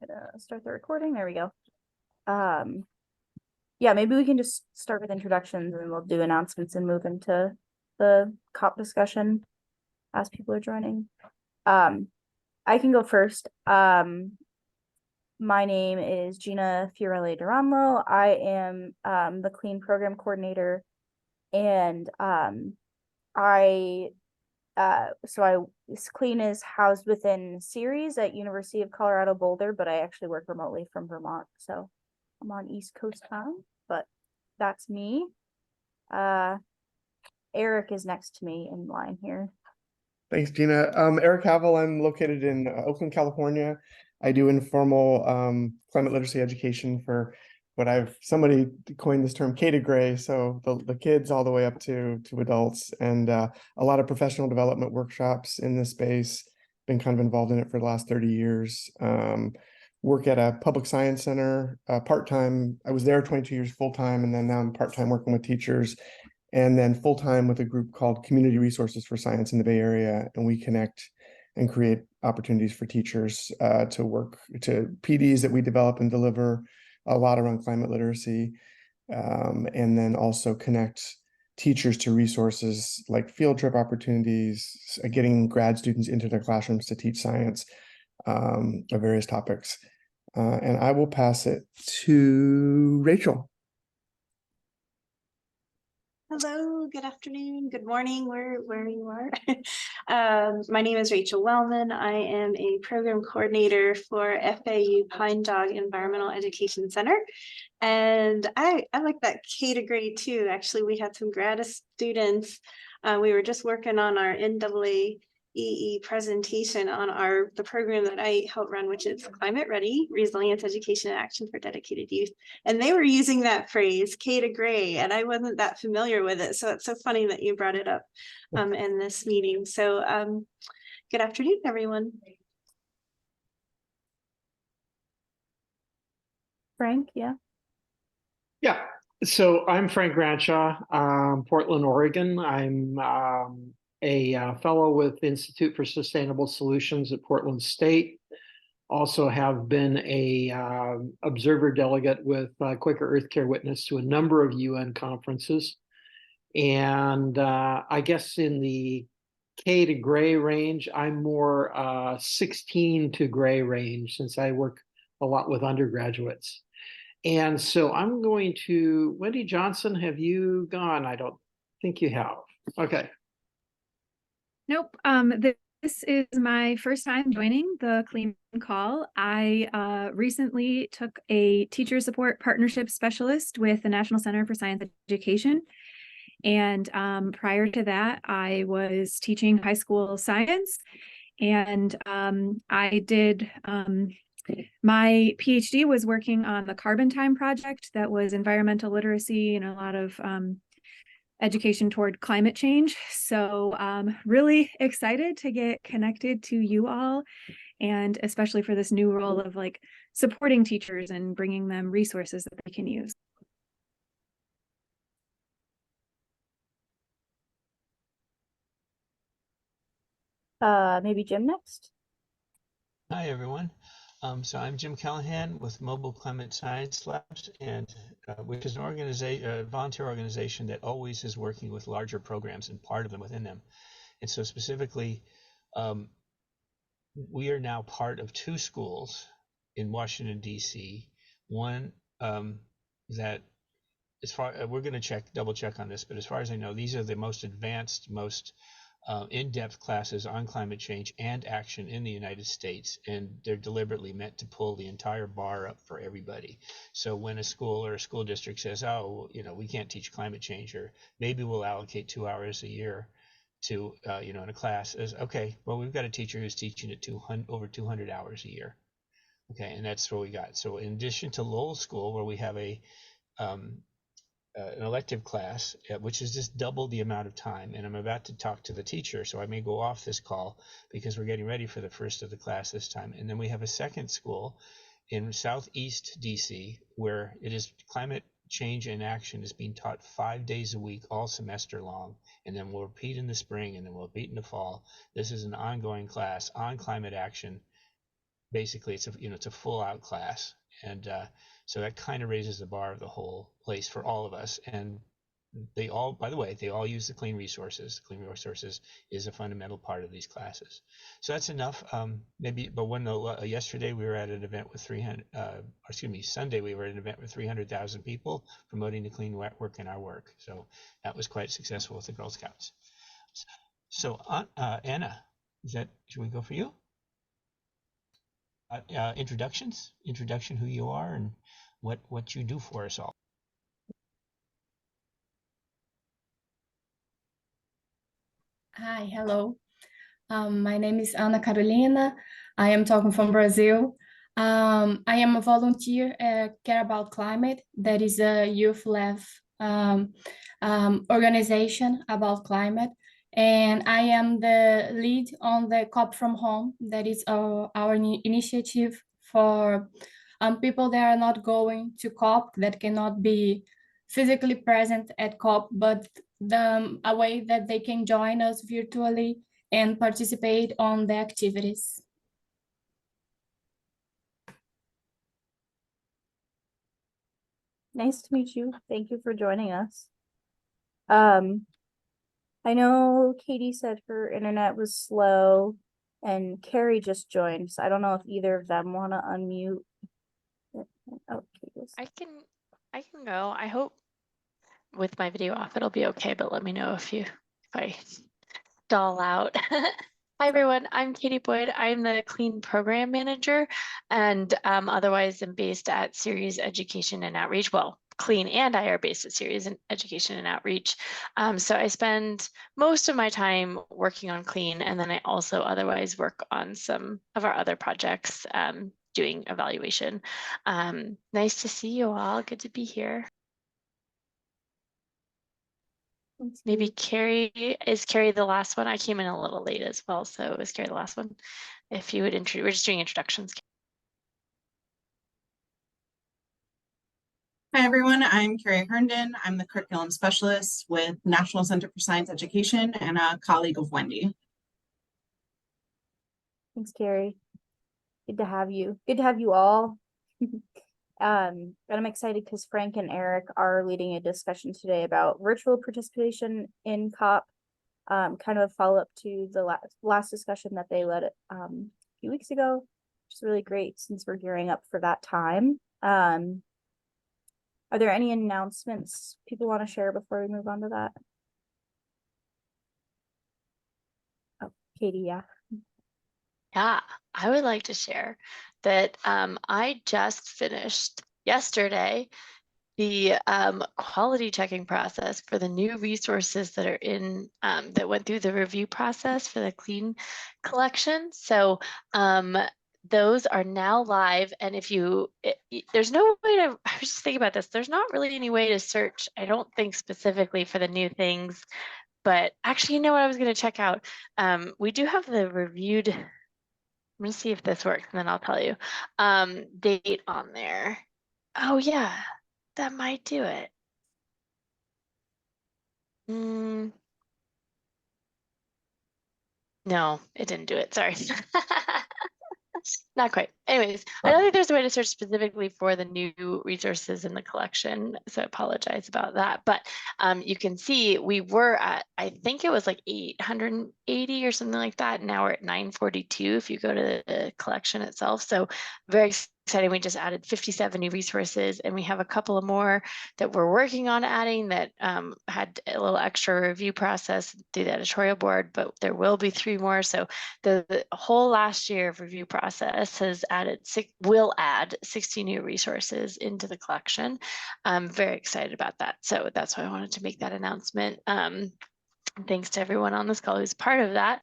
Gonna start the recording. There we go. Yeah, maybe we can just start with introductions and we'll do announcements and move into the COP discussion as people are joining. I can go first. My name is Gina Fiorelli Duranlo. I am the CLEAN program coordinator, and CLEAN is housed within series at University of Colorado Boulder, but I actually work remotely from Vermont, so I'm on East Coast time, but that's me. Eric is next to me in line here. Thanks, Gina. Eric Havel, I'm located in Oakland, California. I do informal climate literacy education for somebody coined this term K to gray, so the kids all the way up to adults, and a lot of professional development workshops in this space. Been kind of involved in it for the last 30 years. Work at a public science center part-time. I was there 22 years full-time, and then now I'm part-time working with teachers, and then full-time with a group called Community Resources for Science in the Bay Area. And we connect and create opportunities for teachers to work to PDs that we develop and deliver a lot around climate literacy. And then also connect teachers to resources like field trip opportunities, getting grad students into their classrooms to teach science of various topics. And I will pass it to Rachel. Hello, good afternoon, good morning, where you are. My name is Rachel Wellman. I am a program coordinator for FAU Pine Dog Environmental Education Center. And I like that K to grade too. Actually, we had some grad students. We were just working on our NAAE presentation on the program that I help run, which is Climate Ready, Resilience Education and Action for Dedicated Youth. And they were using that phrase, K to gray, and I wasn't that familiar with it. So it's so funny that you brought it up in this meeting. So good afternoon, everyone. Frank, yeah. Yeah, so I'm Frank Granshaw, Portland, Oregon. I'm a fellow with the Institute for Sustainable Solutions at Portland State. Also have been a observer delegate with Quaker Earth Care Witness to a number of UN conferences. And I guess in the K to gray range, I'm more 16 to gray range, since I work a lot with undergraduates. And so I'm going to, Wendy Johnson, have you gone? I don't think you have. Okay. Nope. This is my first time joining the CLEAN call. I recently took a teacher support partnership specialist with the National Center for Science Education. And prior to that, I was teaching high school science. And I did my PhD was working on the Carbon Time project that was environmental literacy and a lot of education toward climate change. So really excited to get connected to you all, and especially for this new role of like supporting teachers and bringing them resources that they can use. Maybe Jim next. Hi, everyone. So I'm Jim Callahan with Mobile Climate Science Labs, and which is an organization, a volunteer organization that always is working with larger programs and part of them within them. And so specifically, we are now part of two schools in Washington, D.C. One that, as far we're going to double check on this, but as far as I know, these are the most advanced, most in-depth classes on climate change and action in the United States, and they're deliberately meant to pull the entire bar up for everybody. So when a school or a school district says, oh, we can't teach climate change, or maybe we'll allocate 2 hours a year to, in a class, is okay, well, we've got a teacher who's teaching it over 200 hours a year. Okay, and that's what we got. So in addition to Lowell School, where we have an elective class, which is just double the amount of time, and I'm about to talk to the teacher, so I may go off this call because we're getting ready for the first of the class this time. And then we have a second school in Southeast DC where it is climate change and action is being taught 5 days a week all semester long, and then we'll repeat in the spring, and then we'll repeat in the fall. This is an ongoing class on climate action basically it's a full out class, and so that kind of raises the bar of the whole place for all of us. And they all, by the way, they all use the clean resources. Clean resources is a fundamental part of these classes. So that's enough. Maybe, but when yesterday we were at an event with Sunday we were at an event with 300,000 people promoting the clean work in our work. So that was quite successful with the Girl Scouts. So Anna, should we go for you? Introduction, who you are and what you do for us all. Hi, hello. My name is Ana Carolina. I am talking from Brazil. I am a volunteer at Care About Climate. That is a youth-led organization about climate. And I am the lead on the COP from Home. That is our initiative for people that are not going to COP, that cannot be physically present at COP, but a way that they can join us virtually and participate on the activities. Nice to meet you. Thank you for joining us. I know Katie said her internet was slow and Carrie just joined, so I don't know if either of them want to unmute. Oh, I can go. I hope with my video off it'll be okay, but let me know if I stall out. Hi everyone, I'm Katie Boyd. I'm the CLEAN program manager, and otherwise I'm based at Series Education and Outreach. Well, CLEAN and I are based at Series Education and Outreach. So I spend most of my time working on CLEAN, and then I also otherwise work on some of our other projects, doing evaluation. Nice to see you all. Good to be here. Maybe Carrie, is Carrie the last one? I came in a little late as well, so is Carrie the last one? If you would introduce, we're just doing introductions. Hi everyone, I'm Carrie Herndon. I'm the curriculum specialist with National Center for Science Education and a colleague of Wendy. Thanks, Carrie. Good to have you. Good to have you all. And I'm excited because Frank and Eric are leading a discussion today about virtual participation in COP, kind of a follow-up to the last discussion that they led a few weeks ago, which is really great since we're gearing up for that time. Are there any announcements people want to share before we move on to that? Oh, Katie, yeah. Yeah, I would like to share that I just finished yesterday the quality checking process for the new resources that are in that went through the review process for the CLEAN collection. So those are now live, and if there's no way to, I was just thinking about this, there's not really any way to search, I don't think, specifically for the new things, but actually, you know what I was going to check out? We do have the reviewed, I'm going to see if this works and then I'll tell you, date on there. Oh yeah, that might do it. No, it didn't do it, sorry. Not quite. Anyways, I don't think there's a way to search specifically for the new resources in the collection, so I apologize about that. But you can see we were at, I think it was like 880 or something like that. Now we're at 942 if you go to the collection itself. So very exciting. We just added 57 new resources, and we have a couple of more that we're working on adding that had a little extra review process through the editorial board, but there will be 3 more. So the whole last year of review process has will add 60 new resources into the collection. I'm very excited about that. So that's why I wanted to make that announcement. Thanks to everyone on this call who's part of that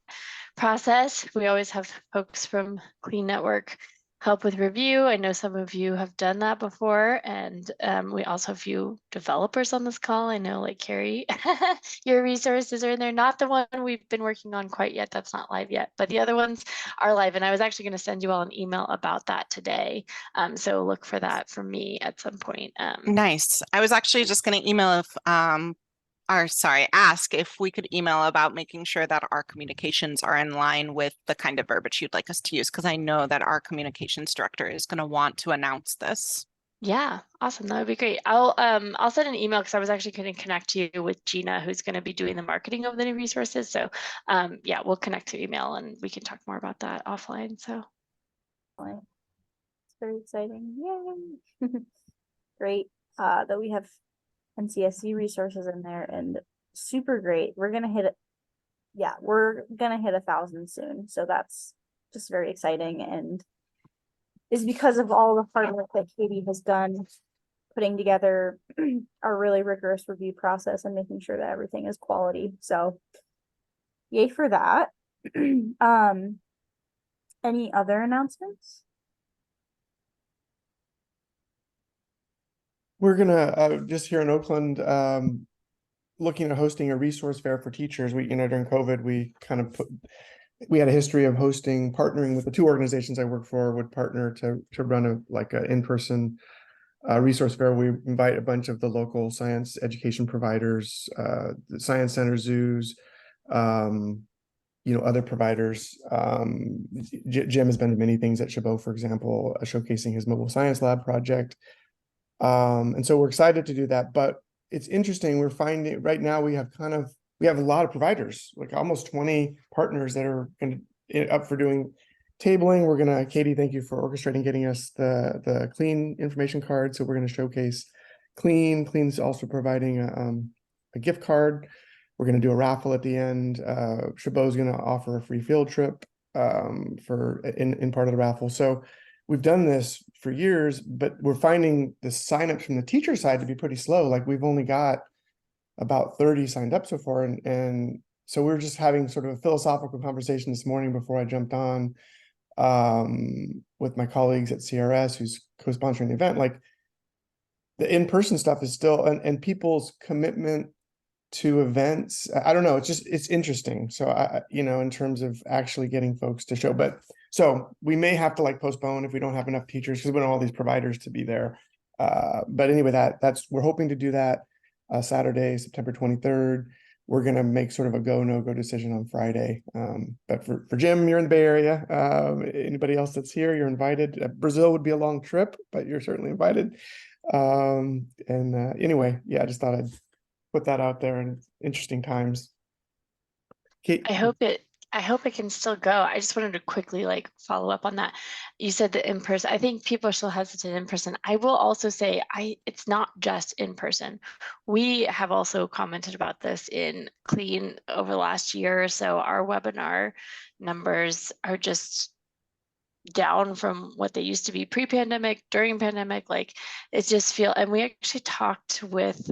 process. We always have folks from CLEAN Network help with review. I know some of you have done that before, and we also have a few developers on this call. I know, like Carrie, your resources are in there. Not the one we've been working on quite yet. That's not live yet, but the other ones are live. And I was actually going to send you all an email about that today. So look for that from me at some point. Nice. I was actually just going to email if ask if we could email about making sure that our communications are in line with the kind of verbiage you'd like us to use, because I know that our communications director is going to want to announce this. Yeah, awesome. That would be great. I'll send an email because I was actually going to connect you with Gina, who's going to be doing the marketing of the new resources. So yeah, we'll connect to email and we can talk more about that offline. So It's very exciting. Yay! Great that we have NCSC resources in there, and super great. We're gonna hit it. Yeah, we're gonna hit 1,000 soon. So that's just very exciting, and is because of all the hard work that Katie has done putting together a really rigorous review process and making sure that everything is quality. So yay for that. Any other announcements? We're gonna just here in Oakland, looking at hosting a resource fair for teachers. We, during COVID, we had a history of partnering with the two organizations I work for would partner to run a in-person resource fair. We invite a bunch of the local science education providers, the science centers, zoos, other providers. Jim has been to many things at Chabot, for example, showcasing his mobile science lab project. And so we're excited to do that, but it's interesting. We're finding right now we have a lot of providers, like almost 20 partners that are up for doing tabling. Katie, thank you for orchestrating getting us the CLEAN information card. So we're going to showcase CLEAN. CLEAN's also providing a gift card. We're going to do a raffle at the end. Chabot's going to offer a free field trip in part of the raffle. So we've done this for years, but we're finding the signups from the teacher side to be pretty slow. Like we've only got about 30 signed up so far. And so we're just having sort of a philosophical conversation this morning before I jumped on with my colleagues at CRS, who's co-sponsoring the event. Like the in-person stuff is still, and people's commitment to events, I don't know, it's interesting. So in terms of actually getting folks to show, so we may have to postpone if we don't have enough teachers, because we don't have all these providers to be there. But anyway, we're hoping to do that Saturday, September 23rd. We're going to make sort of a go, no go decision on Friday. But for Jim, you're in the Bay Area. Anybody else that's here, you're invited. Brazil would be a long trip, but you're certainly invited. Anyway, yeah, I just thought I'd put that out there in interesting times. Kate? I hope it can still go. I just wanted to quickly follow up on that. You said that in person, I think people are still hesitant in person. I will also say it's not just in person. We have also commented about this in CLEAN over the last year or so. Our webinar numbers are just down from what they used to be pre-pandemic, during pandemic. It's just and we actually talked with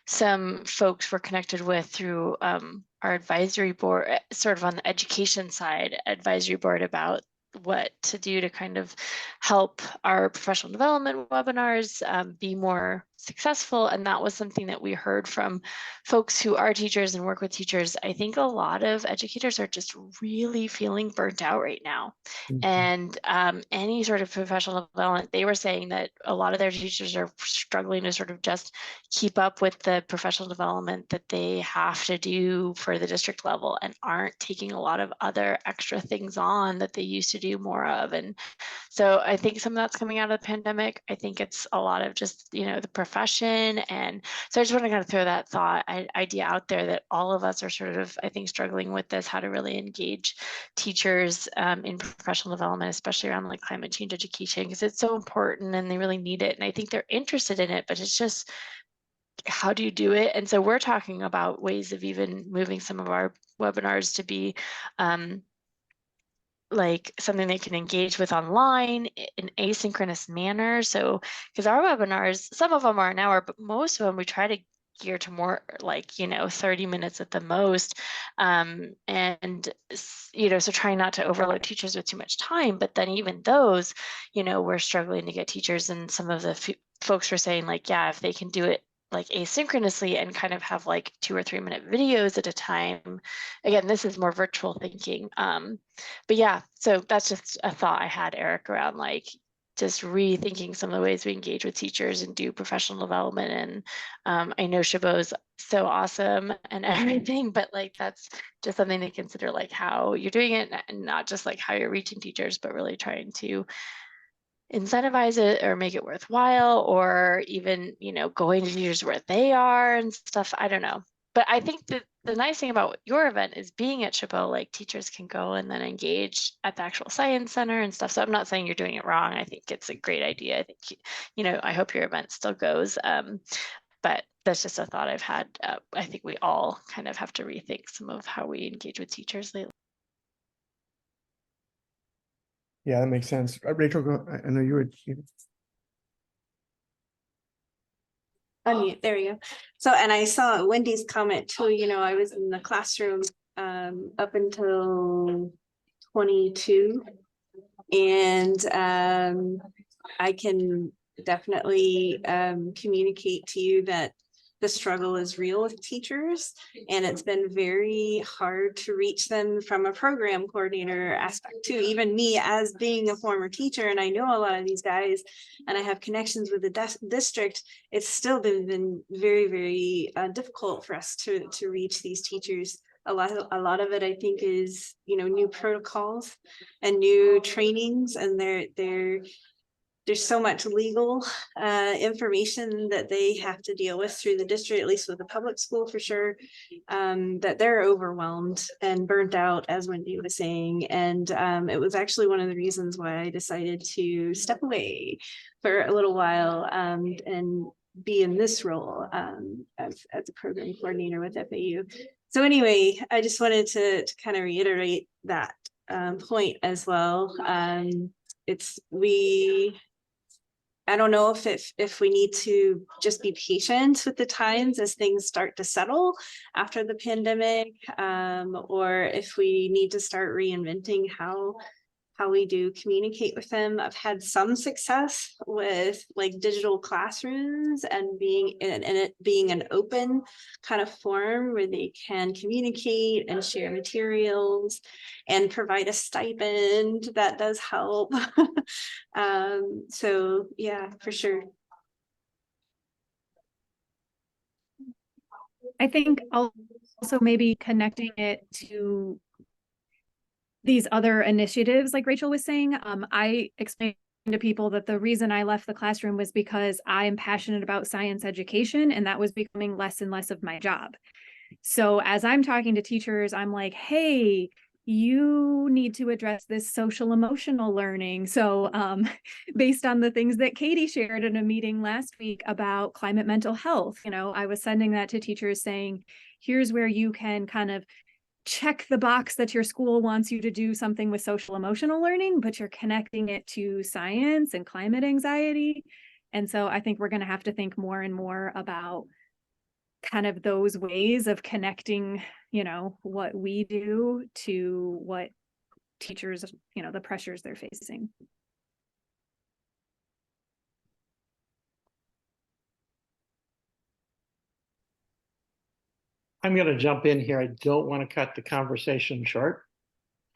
some folks we're connected with through our advisory board, sort of on the education side advisory board, about what to do to kind of help our professional development webinars be more successful. And that was something that we heard from folks who are teachers and work with teachers. I think a lot of educators are just really feeling burnt out right now. And any sort of professional development, they were saying that a lot of their teachers are struggling to sort of just keep up with the professional development that they have to do for the district level, and aren't taking a lot of other extra things on that they used to do more of. And so I think some of that's coming out of the pandemic. I think it's a lot of just, the profession. And so I just want to kind of throw that idea out there that all of us are sort of, I think, struggling with this, how to really engage teachers in professional development, especially around climate change education, because it's so important and they really need it. And I think they're interested in it, but it's just, how do you do it? And so we're talking about ways of even moving some of our webinars to be something they can engage with online in asynchronous manner. So, because our webinars, some of them are an hour, but most of them we try to gear to more 30 minutes at the most. So trying not to overload teachers with too much time, but then even those, we're struggling to get teachers, and some of the folks were saying yeah, if they can do it asynchronously and kind of have 2 or 3 minute videos at a time. Again, this is more virtual thinking. But yeah, so that's just a thought I had, Eric, around just rethinking some of the ways we engage with teachers and do professional development. And I know Chabot's so awesome and everything, but like that's just something to consider, like how you're doing it, and not just like how you're reaching teachers, but really trying to incentivize it or make it worthwhile, or even, you know, going to teachers where they are and stuff. I don't know. But I think that the nice thing about your event is being at Chabot, like teachers can go and then engage at the actual science center and stuff. So I'm not saying you're doing it wrong. I think it's a great idea. I think, you know, I hope your event still goes. But that's just a thought I've had. I think we all kind of have to rethink some of how we engage with teachers lately. Yeah, that makes sense. Rachel, I know you were. Unmute, there you go. So, and I saw Wendy's comment too, you know, I was in the classroom up until 22. And I can definitely communicate to you that the struggle is real with teachers, and it's been very hard to reach them from a program coordinator aspect too. Even me, as being a former teacher, and I know a lot of these guys, and I have connections with the district, it's still been very, very difficult for us to reach these teachers. A lot of it, I think, is, you know, new protocols and new trainings, and there's so much legal information that they have to deal with through the district, at least with the public school for sure, that they're overwhelmed and burnt out, as Wendy was saying. And it was actually one of the reasons why I decided to step away for a little while and be in this role as a program coordinator with FAU. So anyway, I just wanted to kind of reiterate that point as well. I don't know if we need to just be patient with the times as things start to settle after the pandemic, or if we need to start reinventing how we do communicate with them. I've had some success with like digital classrooms and it being an open kind of forum where they can communicate and share materials and provide a stipend. That does help. So yeah, for sure. I think also maybe connecting it to these other initiatives, like Rachel was saying. I explained to people that the reason I left the classroom was because I am passionate about science education, and that was becoming less and less of my job. So as I'm talking to teachers, I'm like, hey, you need to address this social emotional learning. So based on the things that Katie shared in a meeting last week about climate mental health, you know, I was sending that to teachers saying, here's where you can kind of check the box that your school wants you to do something with social emotional learning, but you're connecting it to science and climate anxiety. And so I think we're going to have to think more and more about kind of those ways of connecting, you know, what we do to what teachers, you know, the pressures they're facing. I'm going to jump in here. I don't want to cut the conversation short.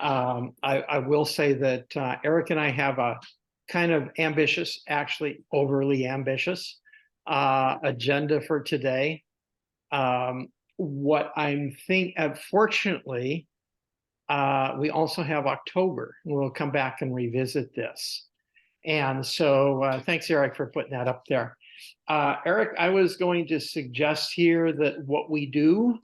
I will say that Eric and I have a kind of ambitious, actually overly ambitious agenda for today. What I'm fortunately, we also have October. We'll come back and revisit this. And so thanks, Eric, for putting that up there. Eric, I was going to suggest here that what we do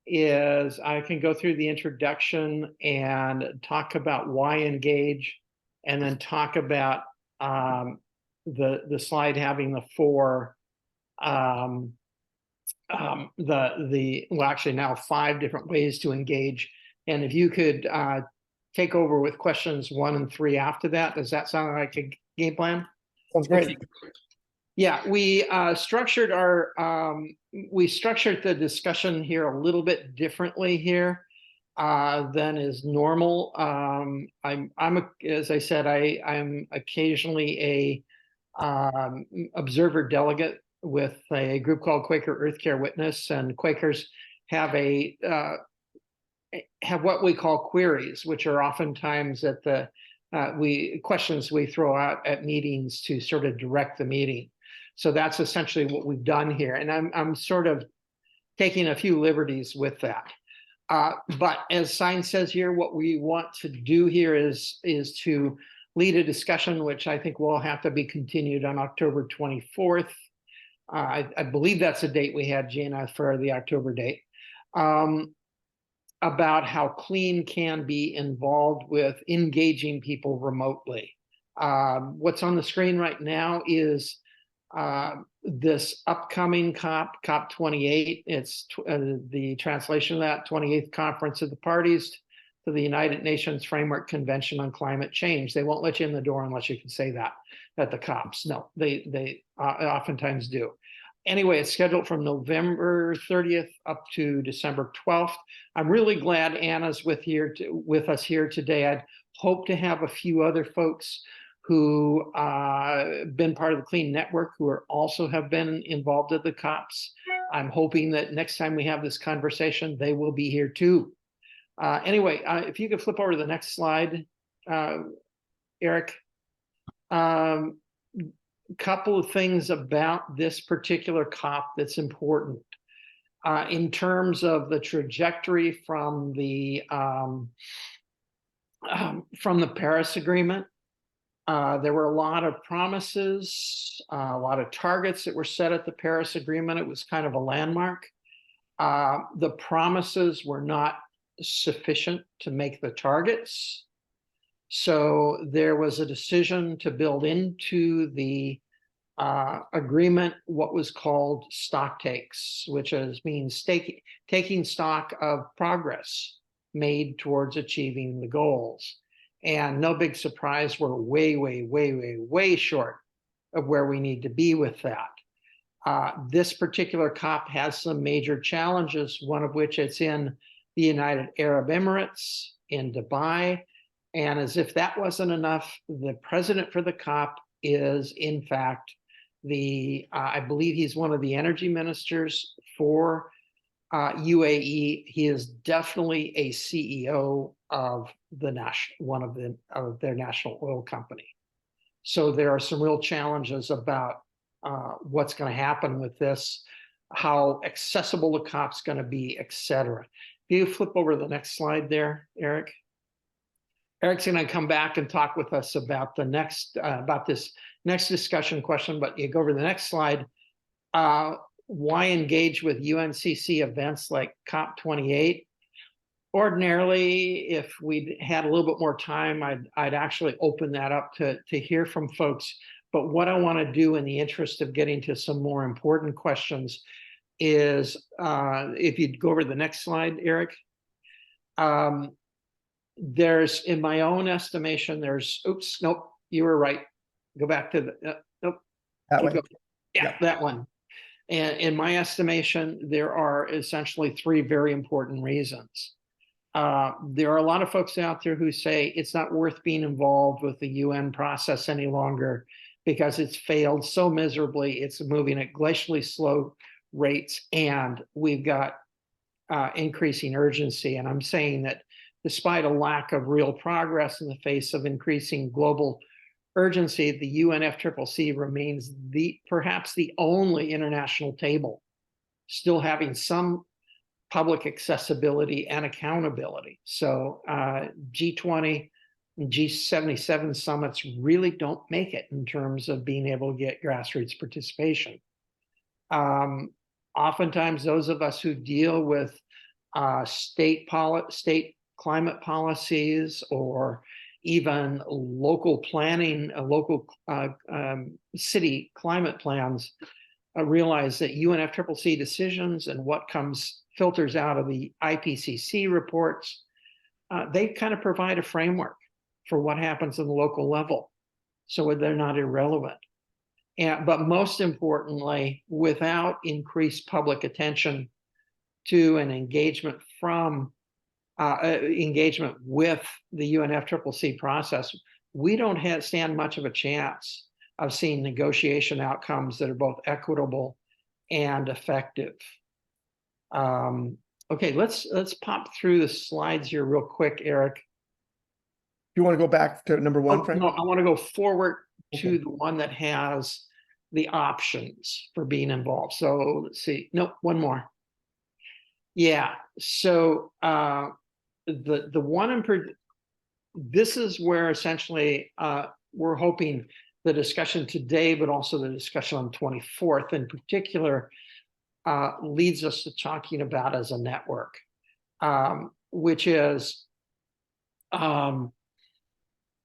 is I can go through the introduction and talk about why engage, and then talk about the slide having the four, well, actually now 5 different ways to engage. And if you could take over with questions 1 and 3 after that, does that sound like a game plan? Sounds great. Yeah, we structured the discussion here a little bit differently here than is normal. As I said, I'm occasionally a observer delegate with a group called Quaker Earth Care Witness, and Quakers have what we call queries, which are oftentimes at the questions we throw out at meetings to sort of direct the meeting. So that's essentially what we've done here. And I'm sort of taking a few liberties with that. But as sign says here, what we want to do here is to lead a discussion, which I think will have to be continued on October 24th. I believe that's the date we had, Gina, for the October date, about how CLEAN can be involved with engaging people remotely. What's on the screen right now is this upcoming COP 28. It's the translation of that 28th Conference of the Parties to the United Nations Framework Convention on Climate Change. They won't let you in the door unless you can say that at the COPs. No, they oftentimes do. Anyway, it's scheduled from November 30th up to December 12th. I'm really glad Anna's with us here today. I'd hope to have a few other folks who been part of the CLEAN network who are also have been involved at the COPs. I'm hoping that next time we have this conversation, they will be here too. Anyway, if you could flip over to the next slide, Eric. Couple of things about this particular COP that's important. In terms of the trajectory from the Paris Agreement, there were a lot of promises, a lot of targets that were set at the Paris Agreement. It was kind of a landmark. The promises were not sufficient to make the targets. So there was a decision to build into the agreement what was called stock takes, which means taking stock of progress made towards achieving the goals. And no big surprise, we're way short of where we need to be with that. This particular COP has some major challenges, one of which it's in the United Arab Emirates, in Dubai. And as if that wasn't enough, the president for the COP is, in fact, I believe he's one of the energy ministers for UAE. He is definitely a CEO of one of their national oil company. So there are some real challenges about what's going to happen with this, how accessible the COP's going to be, etc. Can you flip over to the next slide there, Eric? Eric's going to come back and talk with us about this next discussion question, but you go over to the next slide. Why engage with UNCC events like COP28? Ordinarily, if we'd had a little bit more time, I'd actually open that up to hear from folks. But what I want to do in the interest of getting to some more important questions is, if you'd go over to the next slide, Eric. There's, in my own estimation, oops, nope, you were right. Go back to nope. That way. Yeah, that one. And in my estimation, there are essentially three very important reasons. There are a lot of folks out there who say it's not worth being involved with the UN process any longer because it's failed so miserably. It's moving at glacially slow rates, and we've got increasing urgency. And I'm saying that despite a lack of real progress in the face of increasing global urgency, the UNFCCC remains perhaps the only international table still having some public accessibility and accountability. So G20 and G77 summits really don't make it in terms of being able to get grassroots participation. Oftentimes, those of us who deal with state climate policies or even local planning, local city climate plans, realize that UNFCCC decisions and what filters out of the IPCC reports, they kind of provide a framework for what happens in the local level. So they're not irrelevant. But most importantly, without increased public attention to an engagement with the UNFCCC process, we don't stand much of a chance of seeing negotiation outcomes that are both equitable and effective. Okay, let's pop through the slides here real quick, Eric. you want to go back to number one, Oh, Frank? no, I want to go forward to Okay. the one that has the options for being involved. So let's see. Nope, one more. Yeah. So the one this is where essentially we're hoping the discussion today, but also the discussion on 24th in particular, leads us to talking about as a network, which is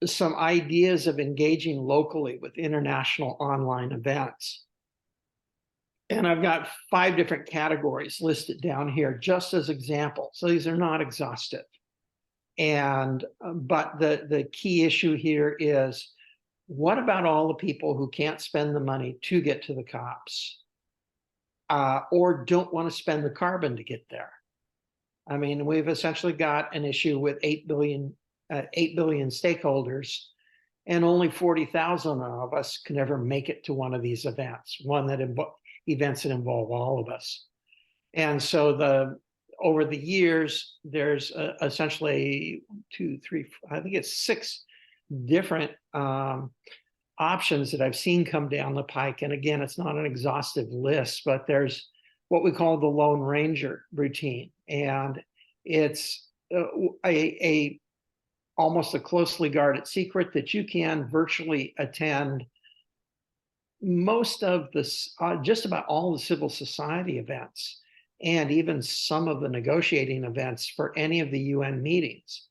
some ideas of engaging locally with international online events. And I've got 5 different categories listed down here just as examples. So these are not exhaustive. And but the key issue here is, what about all the people who can't spend the money to get to the COPs, or don't want to spend the carbon to get there? I mean, we've essentially got an issue with 8 billion stakeholders, and only 40,000 of us can ever make it to one of these events, events that involve all of us. And so over the years, there's essentially 2, 3, I think it's 6 different options that I've seen come down the pike. And again, it's not an exhaustive list, but there's what we call the Lone Ranger routine. And it's almost a closely guarded secret that you can virtually attend most of this, just about all the civil society events, and even some of the negotiating events for any of the UN meetings,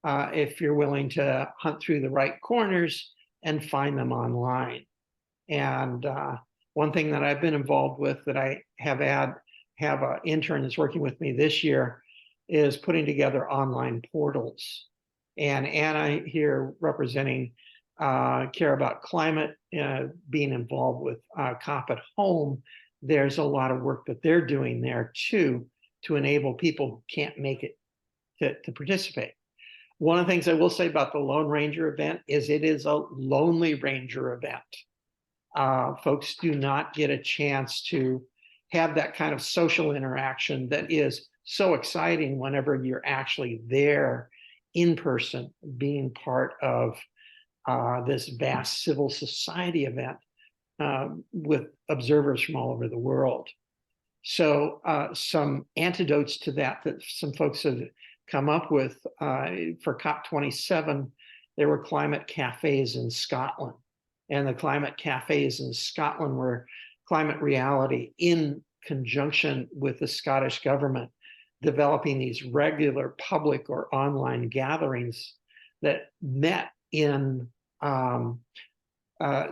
if you're willing to hunt through the right corners and find them online. And one thing that I've been involved with that I have an intern that's working with me this year is putting together online portals. And Anna here representing Care About Climate, being involved with COP at Home, there's a lot of work that they're doing there too, to enable people who can't make it to participate. One of the things I will say about the Lone Ranger event is it is a lonely ranger event. Folks do not get a chance to have that kind of social interaction that is so exciting whenever you're actually there in person, being part of this vast civil society event with observers from all over the world. So some antidotes to that some folks have come up with for COP27, there were climate cafes in Scotland. And the climate cafes in Scotland were Climate Reality in conjunction with the Scottish government, developing these regular public or online gatherings that met in remote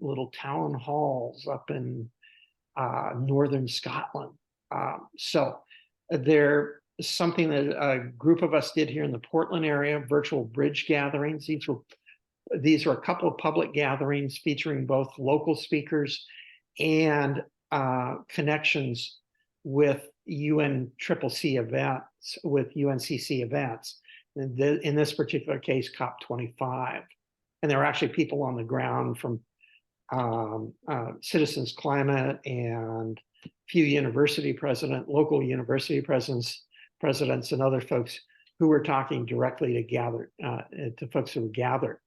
little town halls up in northern Scotland. So there is something that a group of us did here in the Portland area, virtual bridge gatherings. These were a couple of public gatherings featuring both local speakers and connections with UNCCC events, with UNCC events. In this particular case, COP25. And there were actually people on the ground from Citizens Climate and a few local university presidents and other folks who were talking directly to folks who were gathered.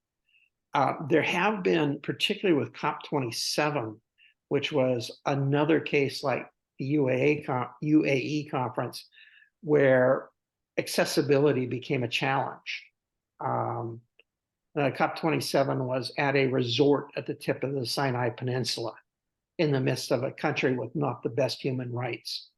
There have been, particularly with COP27, which was another case like the UAE conference, where accessibility became a challenge. COP27 was at a resort at the tip of the Sinai Peninsula in the midst of a country with not the best human rights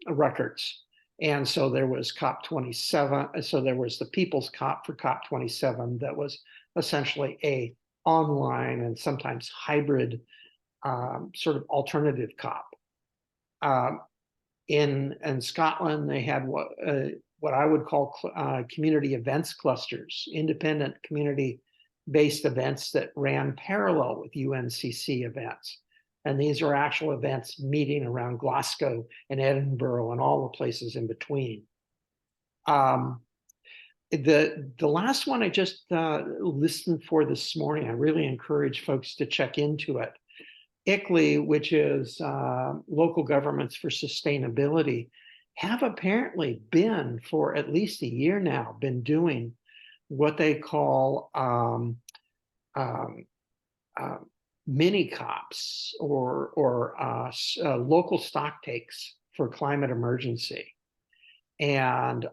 records. And so there was COP27. So there was the People's COP for COP27 that was essentially a online and sometimes hybrid sort of alternative COP. In Scotland, they had what I would call community events clusters, independent community-based events that ran parallel with UNCC events. And these are actual events meeting around Glasgow and Edinburgh and all the places in between. The last one I just listened for this morning, I really encourage folks to check into it. ICLEI, which is Local Governments for Sustainability, have apparently been for at least a year now, been doing what they call mini COPs or local stock takes for climate emergency. And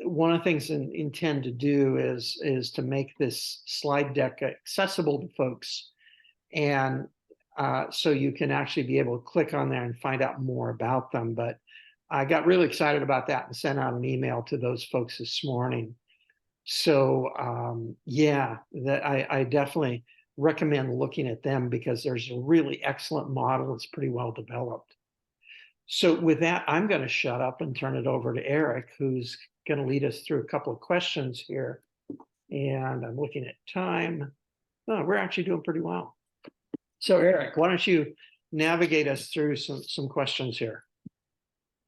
one of the things I intend to do is to make this slide deck accessible to folks, and so you can actually be able to click on there and find out more about them. But I got really excited about that and sent out an email to those folks this morning. So yeah, that I definitely recommend looking at them because there's a really excellent model that's pretty well developed. So with that, I'm going to shut up and turn it over to Eric, who's going to lead us through a couple of questions here. And I'm looking at time. Oh, we're actually doing pretty well. So Eric, why don't you navigate us through some questions here?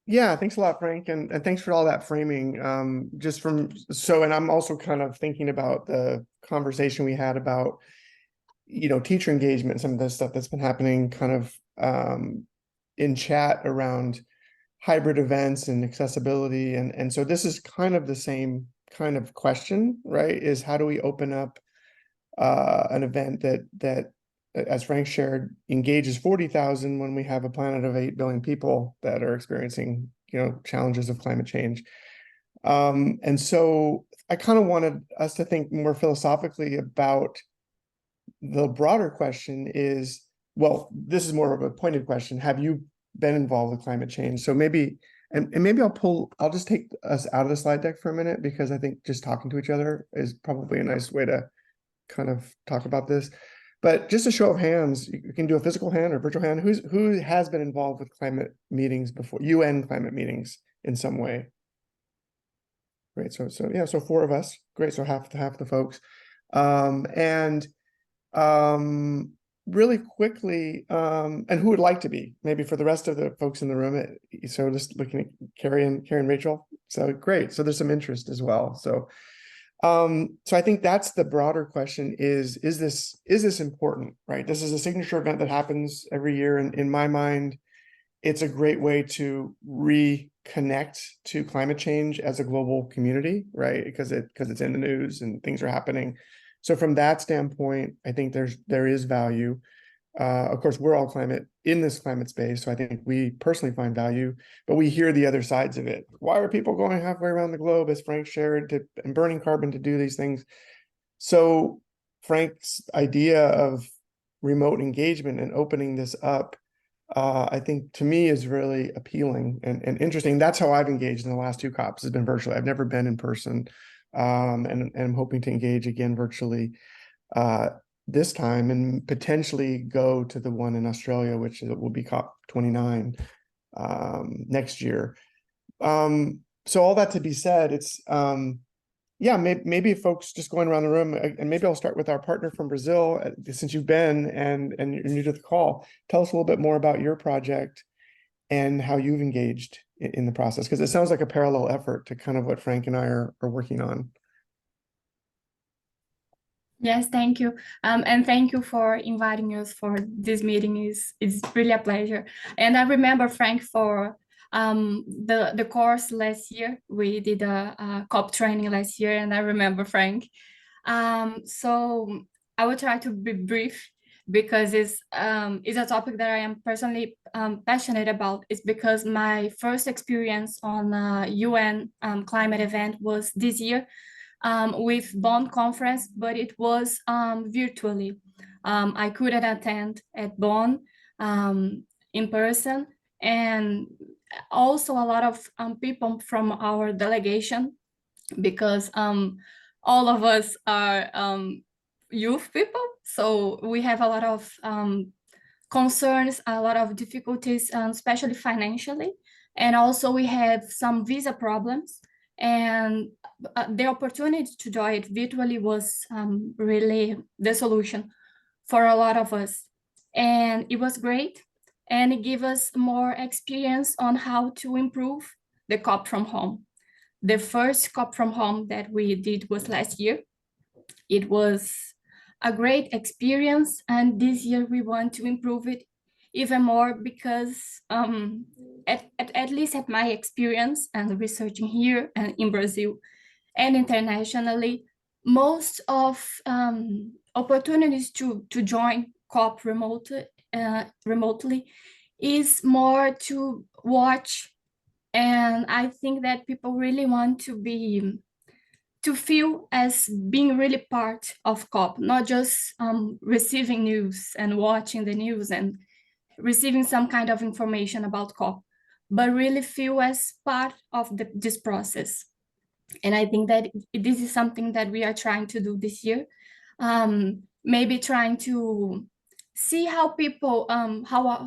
Yeah, thanks a lot, Frank, and thanks for all that framing. And I'm also kind of thinking about the conversation we had about, teacher engagement, some of the stuff that's been happening kind of in chat around hybrid events and accessibility. And so this is kind of the same kind of question, right? Is how do we open up an event that, as Frank shared, engages 40,000 when we have a planet of 8 billion people that are experiencing, challenges of climate change. And so I kind of wanted us to think more philosophically about the broader question is, well, this is more of a pointed question. Have you been involved with climate change? So maybe, and maybe I'll just take us out of the slide deck for a minute, because I think just talking to each other is probably a nice way to kind of talk about this. But just a show of hands, you can do a physical hand or virtual hand. Who has been involved with climate meetings before, UN climate meetings in some way? Great. So yeah, so 4 of us. Great. So half the folks. Really quickly, and who would like to be, maybe for the rest of the folks in the room. So just looking at Carrie and Rachel. So great. So there's some interest as well. So I think that's the broader question is this important, right? This is a signature event that happens every year. And in my mind, it's a great way to reconnect to climate change as a global community, right? Because it's in the news and things are happening. So from that standpoint, I think there is value. Of course, we're all in this climate space, so I think we personally find value, but we hear the other sides of it. Why are people going halfway around the globe, as Frank shared, and burning carbon to do these things? So Frank's idea of remote engagement and opening this up, I think to me is really appealing and interesting. That's how I've engaged in the last 2 COPs, has been virtually. I've never been in person, and I'm hoping to engage again virtually this time, and potentially go to the one in Australia, which will be COP29 next year. So all that to be said, it's yeah, maybe folks just going around the room, and maybe I'll start with our partner from Brazil, since you've been and you're new to the call. Tell us a little bit more about your project and how you've engaged in the process, because it sounds like a parallel effort to kind of what Frank and I are working on. Yes, thank you. And thank you for inviting us for this meeting. It's really a pleasure. And I remember Frank for the course last year. We did a COP training last year, and I remember Frank. So I will try to be brief, because it's a topic that I am personally passionate about. It's because my first experience on a UN climate event was this year, with Bonn conference, but it was virtually. I couldn't attend at Bonn in person, and also a lot of people from our delegation, because all of us are youth people, so we have a lot of concerns, a lot of difficulties, especially financially, and also we have some visa problems. And the opportunity to join it virtually was really the solution for a lot of us. And it was great. And it gave us more experience on how to improve the COP from home. The first COP from home that we did was last year. It was a great experience. And this year we want to improve it even more because at least at my experience and researching here and in Brazil and internationally, most of opportunities to join COP remotely is more to watch. And I think that people really want to feel as being really part of COP, not just receiving news and watching the news and receiving some kind of information about COP, but really feel as part of this process. And I think that this is something that we are trying to do this year. Maybe trying to see how people,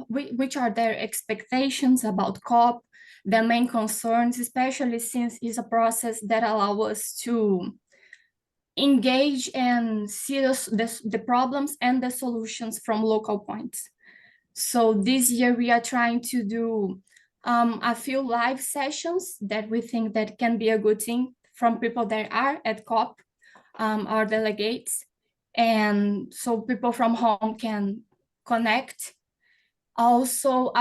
which are their expectations about COP, their main concerns, especially since it's a process that allows us to engage and see the problems and the solutions from local points. So this year we are trying to do a few live sessions that we think that can be a good thing from people that are at COP, our delegates. And so people from home can connect. Also,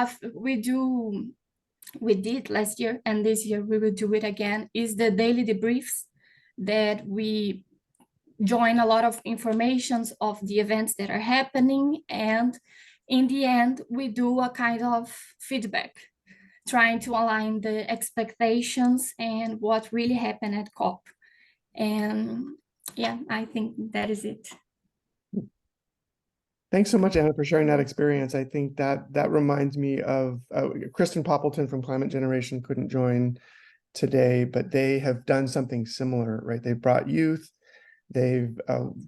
we did last year, and this year we will do it again, is the daily debriefs that we join a lot of informations of the events that are happening. And in the end, we do a kind of feedback, trying to align the expectations and what really happened at COP. And yeah, I think that is it. Thanks so much, Anna, for sharing that experience. I think that reminds me of Kristen Poppleton from Climate Generation couldn't join today, but they have done something similar, right? They've brought youth, they've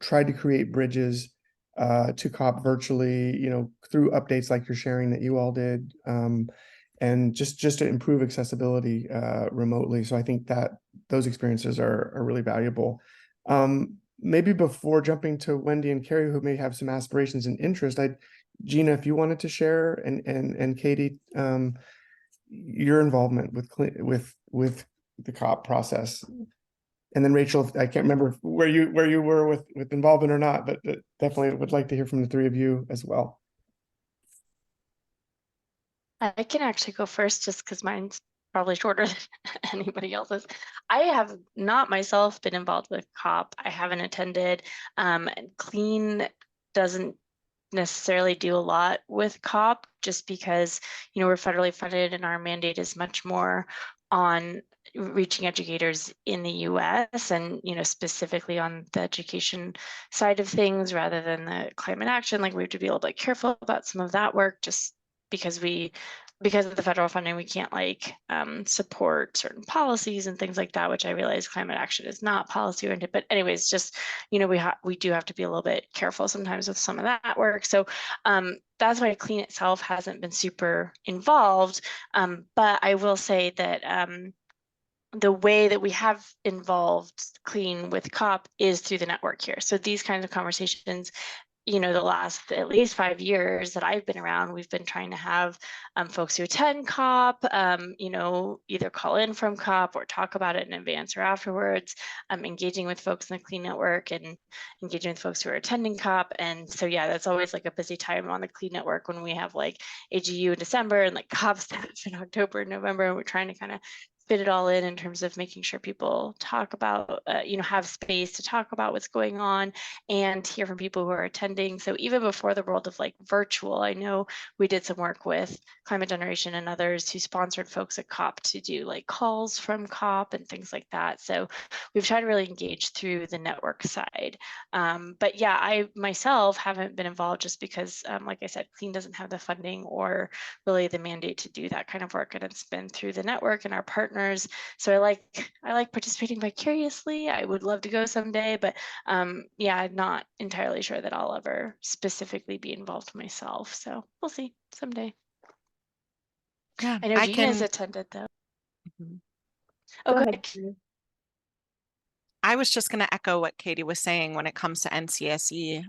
tried to create bridges to COP virtually, through updates like you're sharing that you all did, and just to improve accessibility remotely. So I think that those experiences are really valuable. Maybe before jumping to Wendy and Carrie, who may have some aspirations and interest, Gina, if you wanted to share, and Katie, your involvement with the COP process, and then Rachel, I can't remember where you were with involvement or not, but definitely would like to hear from the three of you as well. I can actually go first just because mine's probably shorter than anybody else's. I have not myself been involved with COP. I haven't attended. CLEAN doesn't necessarily do a lot with COP just because, we're federally funded and our mandate is much more on reaching educators in the US and, specifically on the education side of things rather than the climate action. Like we have to be a little bit careful about some of that work just because of the federal funding, we can't support certain policies and things like that, which I realize climate action is not policy oriented. But anyways, just, we do have to be a little bit careful sometimes with some of that work. So that's why CLEAN itself hasn't been super involved. But I will say that the way that we have involved CLEAN with COP is through the network here. So these kinds of conversations, the last at least 5 years that I've been around, we've been trying to have folks who attend COP, either call in from COP or talk about it in advance or afterwards, engaging with folks in the CLEAN network and engaging with folks who are attending COP. And so, yeah, that's always like a busy time on the CLEAN network when we have like AGU in December and like COP stuff in October and November, and we're trying to kind of fit it all in terms of making sure people talk about, have space to talk about what's going on and hear from people who are attending. So even before the world of like virtual, I know we did some work with Climate Generation and others who sponsored folks at COP to do like calls from COP and things like that. So we've tried to really engage through the network side. But yeah, I myself haven't been involved just because, like I said, CLEAN doesn't have the funding or really the mandate to do that kind of work. And it's been through the network and our partners. So I like participating vicariously. I would love to go someday, but yeah, I'm not entirely sure that I'll ever specifically be involved myself. So we'll see someday. Yeah, I know Gina's attended though. Mm-hmm. Oh, Go go ahead. ahead. I was just going to echo what Katie was saying when it comes to NCSE.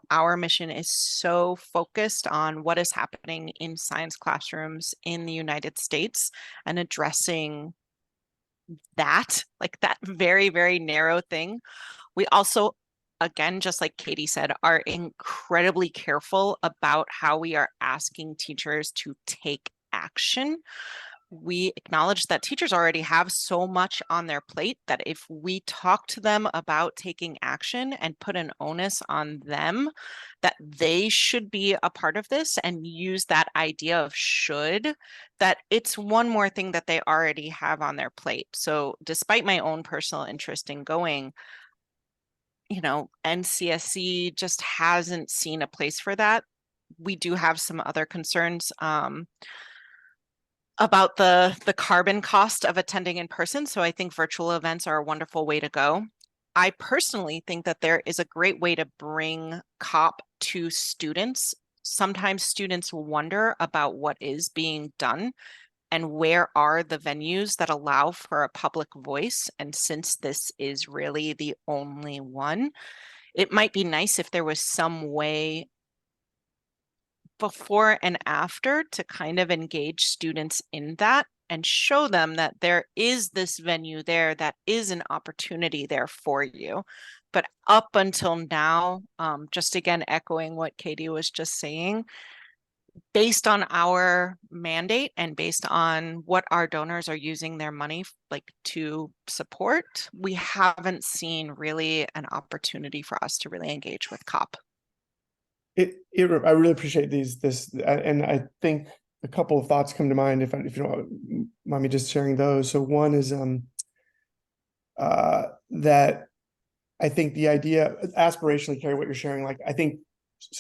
Our mission is so focused on what is happening in science classrooms in the United States and addressing that, like that very, very narrow thing. We also again, just like Katie said, are incredibly careful about how we are asking teachers to take action. We acknowledge that teachers already have so much on their plate that if we talk to them about taking action and put an onus on them, that they should be a part of this and use that idea of should, that it's one more thing that they already have on their plate. So despite my own personal interest in going, NCSC just hasn't seen a place for that. We do have some other concerns about the carbon cost of attending in person. So I think virtual events are a wonderful way to go. I personally think that there is a great way to bring COP to students. Sometimes students wonder about what is being done and where are the venues that allow for a public voice. And since this is really the only one, it might be nice if there was some way before and after to kind of engage students in that and show them that there is this venue there, that is an opportunity there for you. But up until now, just again, echoing what Katie was just saying, based on our mandate and based on what our donors are using their money to support, we haven't seen really an opportunity for us to really engage with COP. I really appreciate and I think a couple of thoughts come to mind if you don't mind me just sharing those. So one is that I think the idea aspirationally, Carrie, what you're sharing, like I think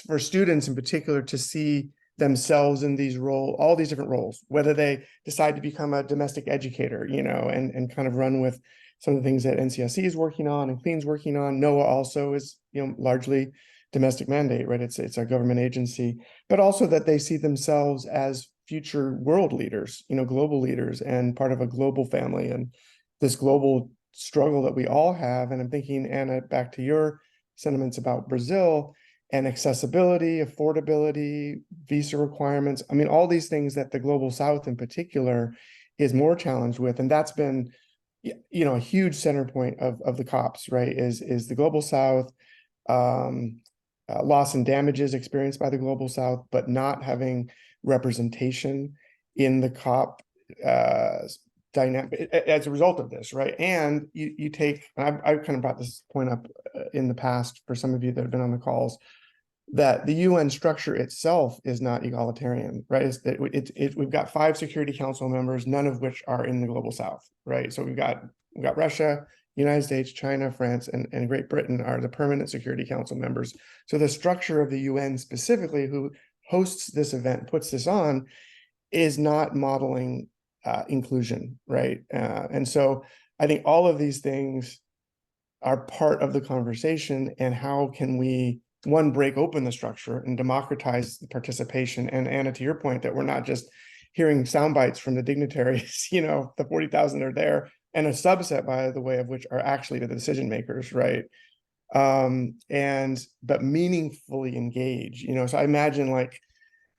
for students in particular to see themselves in all these different roles, whether they decide to become a domestic educator, and kind of run with some of the things that NCSC is working on and CLEAN's working on. NOAA also is, largely domestic mandate, right? It's a government agency, but also that they see themselves as future world leaders, global leaders and part of a global family and this global struggle that we all have. And I'm thinking, Anna, back to your sentiments about Brazil and accessibility, affordability, visa requirements. I mean, all these things that the global South in particular is more challenged with. And that's been, a huge center point of the COPs, right? Is the global South, loss and damages experienced by the global South, but not having representation in the COP dynamic as a result of this, right? And you take, and I've kind of brought this point up in the past for some of you that have been on the calls, that the UN structure itself is not egalitarian, right? We've got 5 Security Council members, none of which are in the global South, right? So we've got Russia, United States, China, France, and Great Britain are the permanent Security Council members. So the structure of the UN specifically, who hosts this event, puts this on, is not modeling inclusion, right? And so I think all of these things are part of the conversation, and how can we, one, break open the structure and democratize the participation. And Anna, to your point, that we're not just hearing sound bites from the dignitaries, the 40,000 are there, and a subset, by the way, of which are actually the decision makers, right? But meaningfully engage, so I imagine like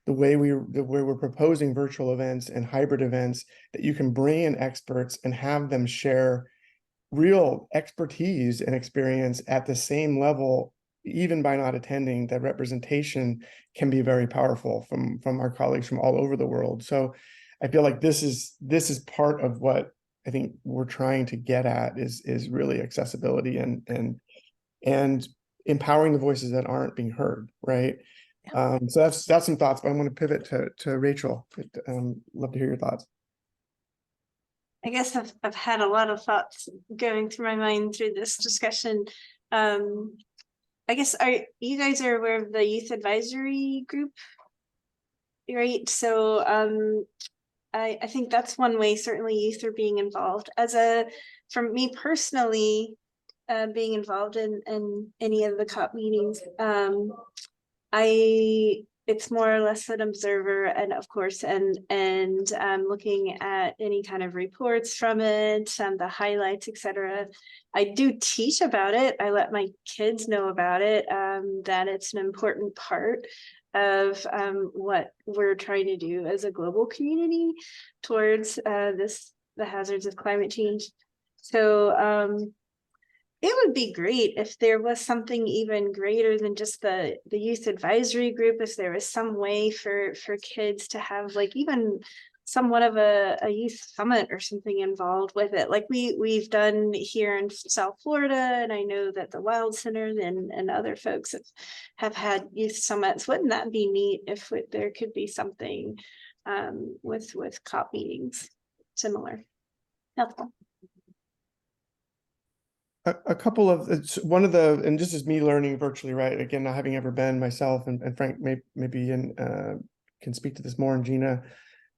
the way we're proposing virtual events and hybrid events, that you can bring in experts and have them share real expertise and experience at the same level, even by not attending. That representation can be very powerful from our colleagues from all over the world. So I feel like this is part of what I think we're trying to get at is really accessibility and empowering the voices that aren't being heard, right? So that's some thoughts, but I'm going to pivot to Rachel. Love to hear your thoughts. I guess I've had a lot of thoughts going through my mind through this discussion. I guess you guys are aware of the youth advisory group, right? So I think that's one way certainly youth are being involved. For me personally, being involved in any of the COP meetings, it's more or less an observer, and of course, and looking at any kind of reports from it, the highlights, etc. I do teach about it. I let my kids know about it, that it's an important part of what we're trying to do as a global community towards the hazards of climate change. So it would be great if there was something even greater than just the youth advisory group, if there was some way for kids to have like even somewhat of a youth summit or something involved with it, like we've done here in South Florida, and I know that the Wild Center and other folks have had youth summits. Wouldn't that be neat if there could be something with COP meetings similar? Helpful. A couple of, it's one of the, and this is me learning virtually, right? Again, not having ever been myself, and Frank maybe can speak to this more, and Gina,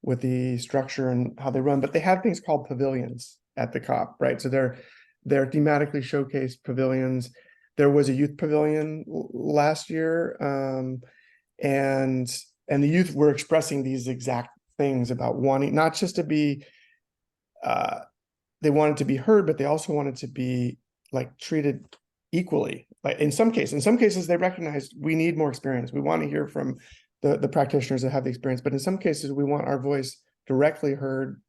with the structure and how they run, but they have things called pavilions at the COP, right? So they're thematically showcased pavilions. There was a youth pavilion last year, and the youth were expressing these exact things about wanting not just to be, they wanted to be heard, but they also wanted to be like treated equally. Like in some cases they recognized we need more experience. We want to hear from the practitioners that have the experience, but in some cases we want our voice directly heard,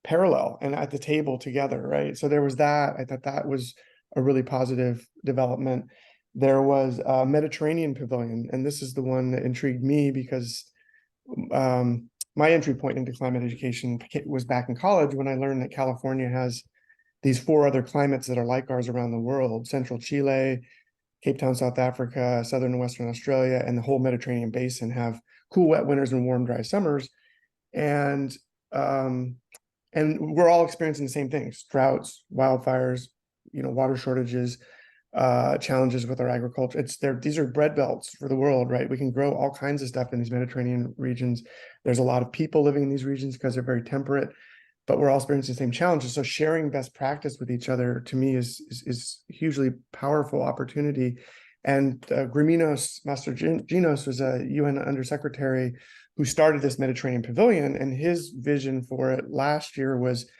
parallel and at the table together, right? So there was that. I thought that was a really positive development. There was a Mediterranean pavilion, and this is the one that intrigued me because my entry point into climate education was back in college when I learned that California has these 4 other climates that are like ours around the world: Central Chile, Cape Town, South Africa, Southern and Western Australia, and the whole Mediterranean basin have cool, wet winters and warm, dry summers. And we're all experiencing the same things: droughts, wildfires, water shortages, challenges with our agriculture. These are bread belts for the world, right? We can grow all kinds of stuff in these Mediterranean regions. There's a lot of people living in these regions because they're very temperate, but we're all experiencing the same challenges. So sharing best practice with each other, to me, is hugely powerful opportunity. And Griminos Mastroginos was a UN undersecretary who started this Mediterranean pavilion, and his vision for it last year was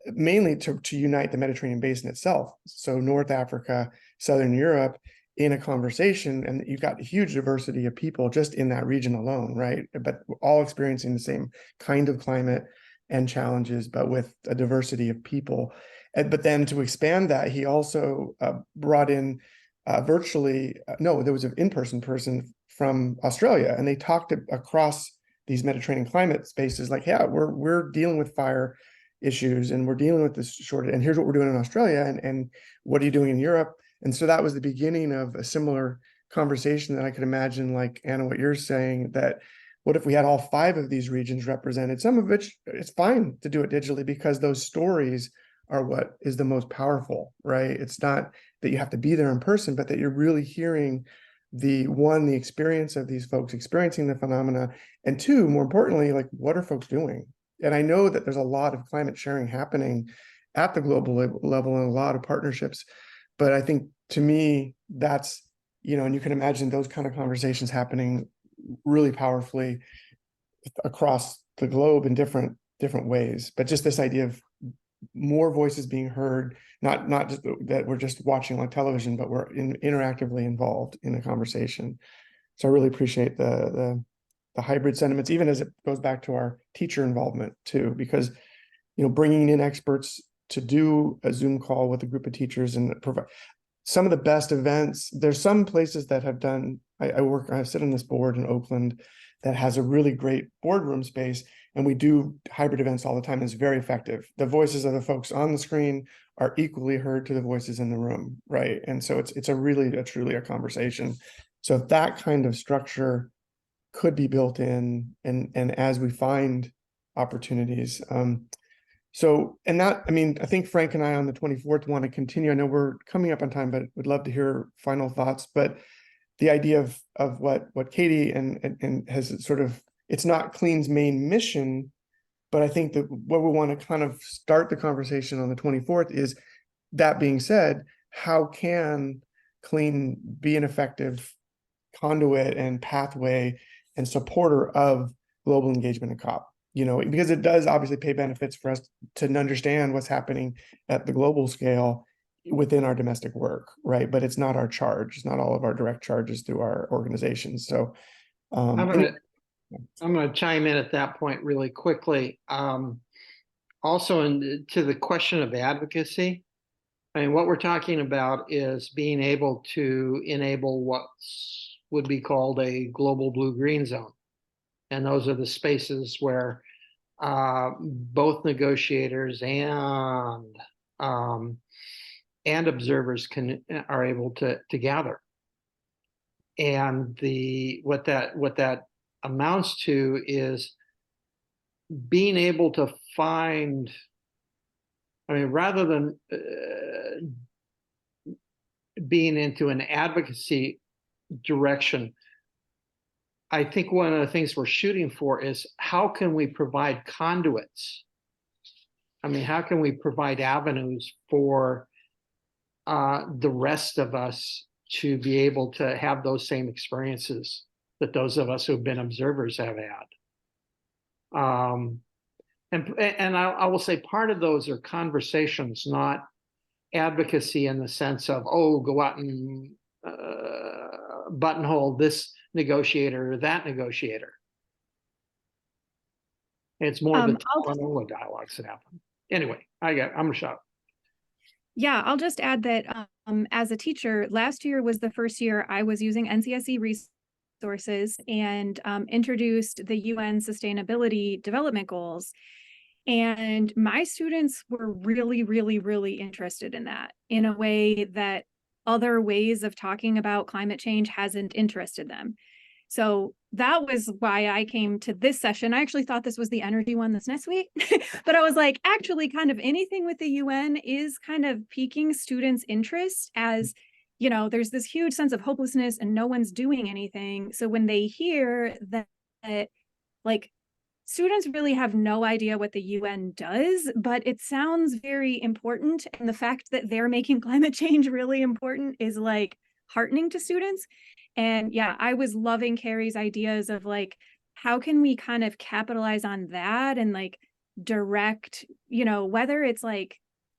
mainly to unite the Mediterranean basin itself. So North Africa, Southern Europe, in a conversation, and you've got a huge diversity of people just in that region alone, right? But we're all experiencing the same kind of climate and challenges, but with a diversity of people. But then to expand that, he also brought in there was an in-person person from Australia, and they talked across these Mediterranean climate spaces, like, yeah, we're dealing with fire issues, and we're dealing with this shortage, and here's what we're doing in Australia, and what are you doing in Europe? And so that was the beginning of a similar conversation that I could imagine, like Anna, what you're saying, that what if we had all 5 of these regions represented, some of which it's fine to do it digitally because those stories are what is the most powerful, right? It's not that you have to be there in person, but that you're really hearing the experience of these folks experiencing the phenomena, and 2, more importantly, like, what are folks doing? And I know that there's a lot of climate sharing happening at the global level and a lot of partnerships, but I think, to me, that's, and you can imagine those kind of conversations happening really powerfully across the globe in different ways. But just this idea of more voices being heard, not just that we're just watching on television, but we're interactively involved in a conversation. So I really appreciate the hybrid sentiments, even as it goes back to our teacher involvement too, because bringing in experts to do a Zoom call with a group of teachers and provide some of the best events. There's some places that have done, I sit on this board in Oakland that has a really great boardroom space, and we do hybrid events all the time. It's very effective. The voices of the folks on the screen are equally heard to the voices in the room, right? And so it's truly a conversation. So if that kind of structure could be built in, and as we find opportunities, I think Frank and I on the 24th want to continue. I know we're coming up on time, but would love to hear final thoughts. But the idea of what Katie and has sort of, it's not CLEAN's main mission, but I think that what we want to kind of start the conversation on the 24th is, that being said, how can CLEAN be an effective conduit and pathway and supporter of global engagement in COP? Because it does obviously pay benefits for us to understand what's happening at the global scale within our domestic work, right? But it's not our charge. It's not all of our direct charges through our organizations. So I'm going to chime in at that point really quickly. Also, to the question of advocacy, I mean, what we're talking about is being able to enable what would be called a global blue-green zone. And those are the spaces where both negotiators and observers are able to gather. And what that amounts to is being able to find, I mean, rather than being into an advocacy direction, I think one of the things we're shooting for is how can we provide conduits? I mean, how can we provide avenues for the rest of us to be able to have those same experiences that those of us who've been observers have had? And I will say part of those are conversations, not advocacy in the sense of, oh, go out and buttonhole this negotiator or that negotiator. It's more of the Talanoa dialogues that happen. Anyway, I'm shut up. Yeah, I'll just add that as a teacher, last year was the first year I was using NCSE resources and introduced the UN Sustainability Development Goals. And my students were really, really, really interested in that in a way that other ways of talking about climate change hasn't interested them. So that was why I came to this session. I actually thought this was the energy one this next week, but I was like, actually kind of anything with the UN is kind of piquing students' interest as, you know, there's this huge sense of hopelessness and no one's doing anything. So when they hear that like, students really have no idea what the UN does, but it sounds very important. And the fact that they're making climate change really important is like heartening to students. And yeah, I was loving Carrie's ideas of like, how can we kind of capitalize on that and like direct, you know, whether it's like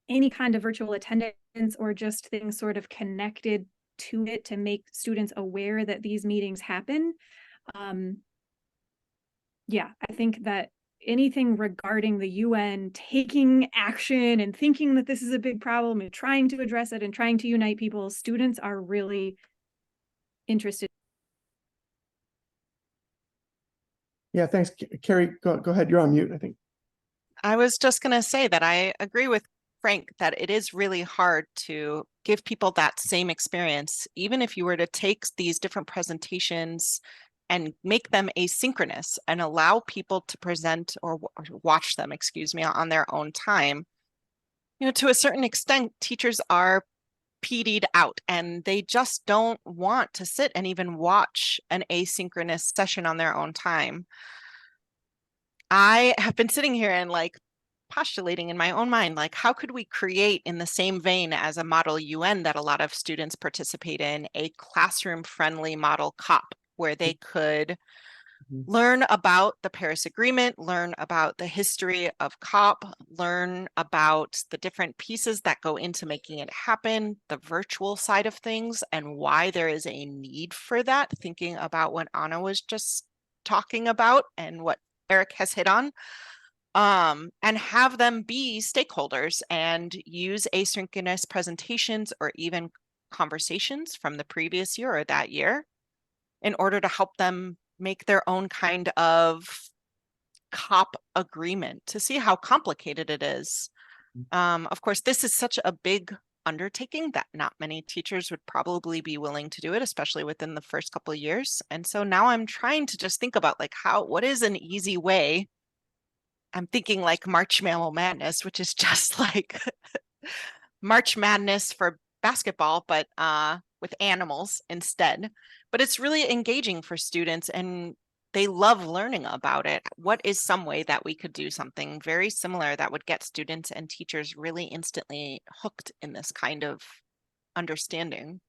any kind of virtual attendance or just things sort of connected to it to make students aware that these meetings happen. Yeah, I think that anything regarding the UN taking action and thinking that this is a big problem and trying to address it and trying to unite people, students are really interested. Yeah, thanks, Carrie. Go ahead. You're on mute, I think. I was just going to say that I agree with Frank that it is really hard to give people that same experience, even if you were to take these different presentations and make them asynchronous and allow people to present or watch them, excuse me, on their own time. You know, to a certain extent, teachers are PD'd out and they just don't want to sit and even watch an asynchronous session on their own time. I have been sitting here and like postulating in my own mind, like how could we create in the same vein as a model UN that a lot of students participate in, a classroom friendly model COP where they could learn about the Paris Agreement, learn about the history of COP, learn about the different pieces that go into making it happen, the virtual side of things, and why there is a need for that, thinking about what Anna was just talking about and what Eric has hit on, and have them be stakeholders and use asynchronous presentations or even conversations from the previous year or that year in order to help them make their own kind of COP agreement to see how complicated it is. Of course, this is such a big undertaking that not many teachers would probably be willing to do it, especially within the first couple of years. And so now I'm trying to just think about like what is an easy way? I'm thinking like March Madness, which is just like March Madness for basketball, but with animals instead. But it's really engaging for students and they love learning about it. What is some way that we could do something very similar that would get students and teachers really instantly hooked in this kind of understanding?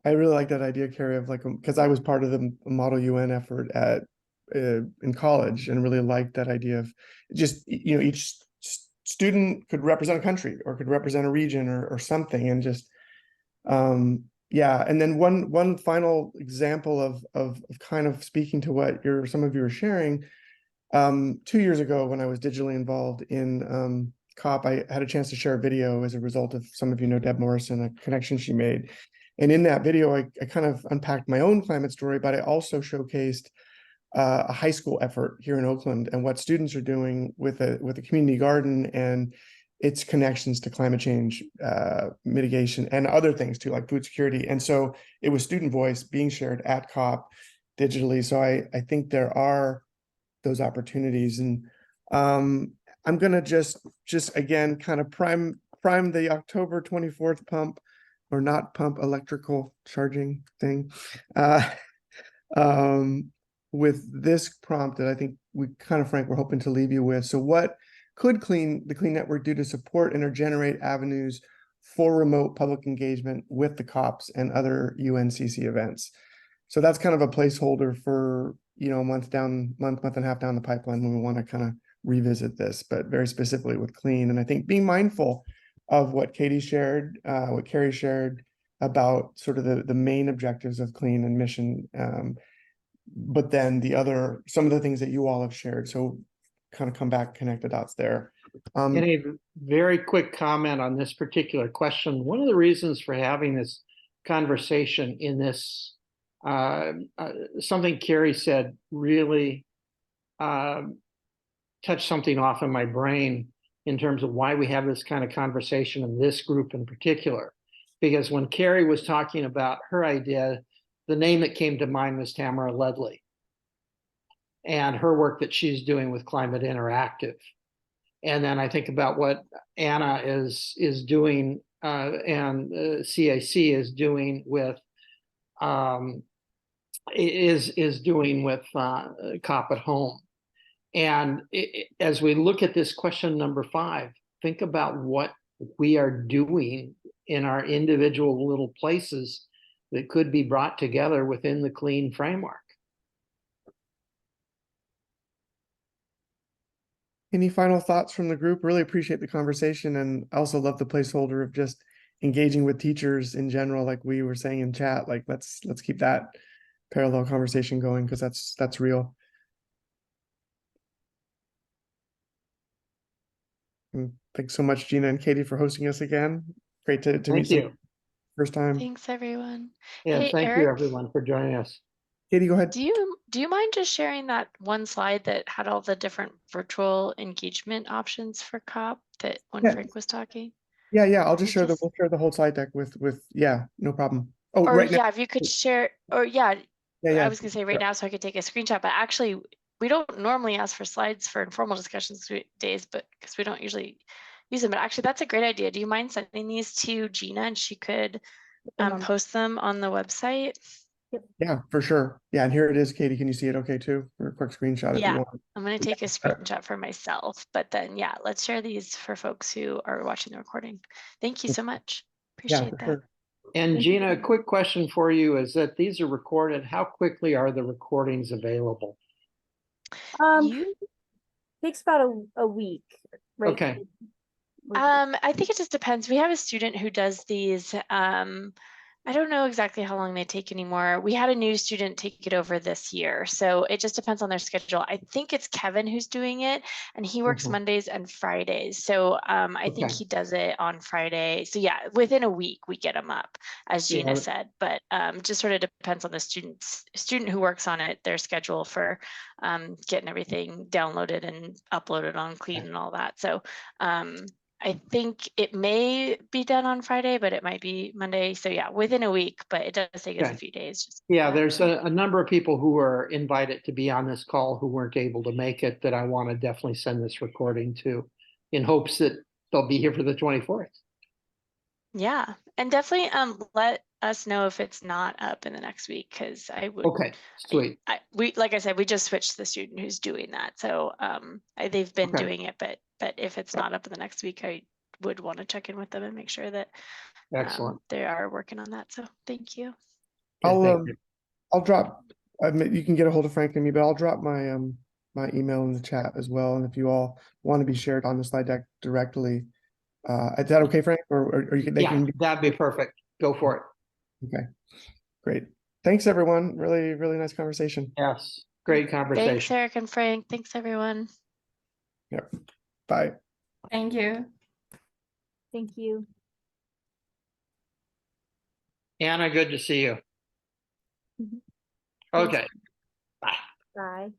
I really like that idea, Carrie, of like, because I was part of the Model UN effort at in college and really liked that idea of just, you know, each student could represent a country or could represent a region or something, and just yeah. And then one final example of kind of speaking to what some of you were sharing. 2 years ago, when I was digitally involved in COP, I had a chance to share a video as a result of, some of you know Deb Morrison, a connection she made. And in that video, I kind of unpacked my own climate story, but I also showcased a high school effort here in Oakland and what students are doing with a community garden and its connections to climate change mitigation and other things too, like food security. And so it was student voice being shared at COP digitally. So I think there are those opportunities. And I'm gonna just again kind of prime the October 24th pump, or not pump, electrical charging thing. With this prompt that I think we kind of, Frank, we're hoping to leave you with. So what could the Clean Network do to support and or generate avenues for remote public engagement with the COPs and other UNCC events? So that's kind of a placeholder for, you know, month and a half down the pipeline when we want to kind of revisit this, but very specifically with Clean. And I think being mindful of what Katie shared, what Carrie shared about sort of the main objectives of Clean and mission, but then some of the things that you all have shared. So kind of come back, connect the dots there. And a very quick comment on this particular question. One of the reasons for having this conversation in this, something Carrie said really touched something off in my brain in terms of why we have this kind of conversation in this group in particular. Because when Carrie was talking about her idea, the name that came to mind was Tamara Ledley and her work that she's doing with Climate Interactive. And then I think about what Anna is doing and CAC is doing with doing with COP at Home. And as we look at this question number 5, think about what we are doing in our individual little places that could be brought together within the Clean framework. Any final thoughts from the group? Really appreciate the conversation, and I also love the placeholder of just engaging with teachers in general, like we were saying in chat. Like let's keep that parallel conversation going, because that's real. And thanks so much, Gina and Katie, for hosting us again. Great to meet you first time. Thanks, everyone. Yeah, Hey, thank you Eric, everyone for joining us. Katie, go ahead. do you mind just sharing that one slide that had all the different virtual engagement options for COP that when Frank was talking? Yeah. I'll just share we'll share the whole slide deck with yeah, no problem. Oh, or right yeah, now. if you could share, or Yeah. I was gonna say right now so I could take a screenshot, but actually we don't normally ask for slides for informal discussions days, but because we don't usually use them. But actually that's a great idea. Do you mind sending these to Gina and she could post them on the website? Yeah, for sure. Yeah, and here it is, Katie. Can you see it okay too? For a quick screenshot if you want. I'm going to take a screenshot for myself, but then yeah, let's share these for folks who are watching the recording. Thank you so much. Appreciate that. Sure. And Gina, a quick question for you is that these are recorded. How quickly are the recordings available? Takes about a week, right? Okay. I think it just depends. We have a student who does these. I don't know exactly how long they take anymore. We had a new student take it over this year, so it just depends on their schedule. I think it's Kevin who's doing it, and he works Mondays and Fridays. So I think he does it on Friday. So yeah, within a week we get them up, as Gina said. But just sort of depends on the student who works on it, their schedule for getting everything downloaded and uploaded on Clean and all that. So I think it may be done on Friday, but it might be Monday. So yeah, within a week, but it does take us a few days. Yeah, there's a number of people who were invited to be on this call who weren't able to make it that I want to definitely send this recording to, in hopes that they'll be here for the 24th. Yeah, and definitely let us know if it's not up in the next week, because I would. Okay, sweet. We like I said, we just switched the student who's doing that, so they've been doing it, but if it's not up in the next week, I would want to check in with them and make sure that they are working on that. So thank you. I'll drop. You can get a hold of Frank and me, but I'll drop my my email in the chat as well. And if you all want to be shared on the slide deck directly, is that okay, Frank? Or you can? That'd be perfect. Go for it. Okay, great. Thanks, everyone. Really, really nice conversation. Yes, great conversation. Thanks, Eric and Frank. Thanks, everyone. Yep. Bye. Thank you. Thank you. Anna, good to see you. Mhm. Okay, Bye.